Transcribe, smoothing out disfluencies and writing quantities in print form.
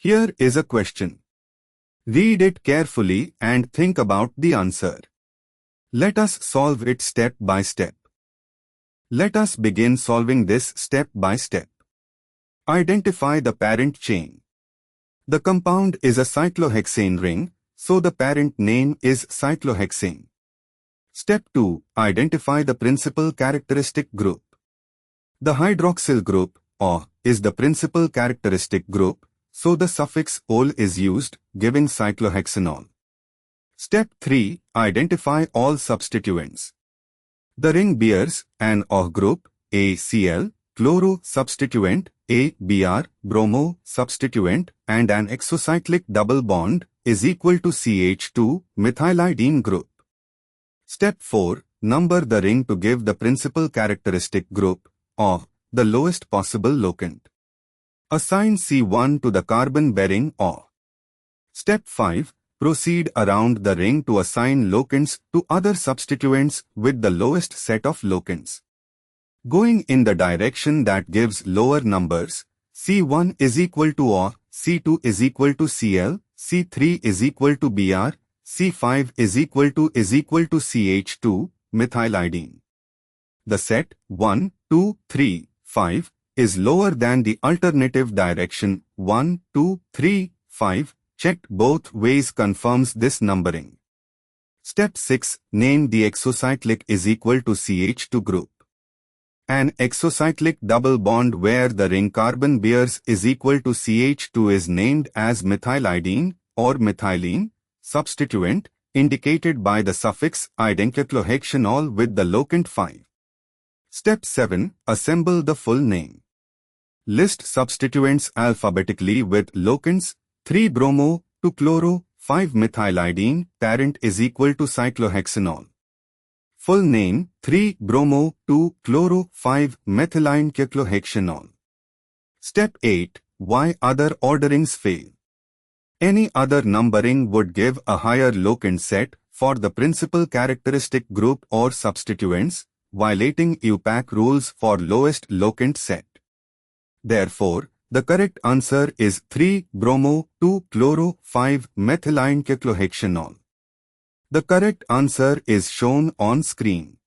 Here is a question. Read it carefully and think about the answer. Let us solve it step by step. Let us begin solving this step by step. Identify the parent chain. The compound is a cyclohexane ring, so the parent name is cyclohexane. Step 2. Identify the principal characteristic group. The hydroxyl group, O, is the principal characteristic group, so the suffix -ol is used, giving cyclohexanol. Step 3. Identify all substituents. The ring bears an O group, ACl, chloro substituent, ABr, bromo substituent, and an exocyclic double bond is equal to CH2, methylidene group. Step 4. Number the ring to give the principal characteristic group, O, the lowest possible locant. Assign C1 to the carbon-bearing O. Step 5. Proceed around the ring to assign locants to other substituents with the lowest set of locants. Going in the direction that gives lower numbers, C1 is equal to O, C2 is equal to Cl, C3 is equal to Br, C5 is equal to CH2, methylidene. The set 1, 2, 3, 5 is lower than the alternative direction 1, 2, 3, 5. Checked both ways confirms this numbering. Step 6. Name the exocyclic is equal to CH2 group. An exocyclic double bond where the ring carbon bears is equal to CH2 is named as methylidene or methylene substituent, indicated by the suffix -cyclohexanol with the locant 5. Step 7. Assemble the full name. List substituents alphabetically with locants 3-bromo, 2-chloro, 5-methylidene, parent is equal to cyclohexanol. Full name 3-bromo, 2-chloro, 5-methylene cyclohexanol. Step 8. Why other orderings fail? Any other numbering would give a higher locant set for the principal characteristic group or substituents, violating IUPAC rules for lowest locant set. Therefore, the correct answer is 3-bromo, 2-chloro, 5-methylene cyclohexanol. The correct answer is shown on screen.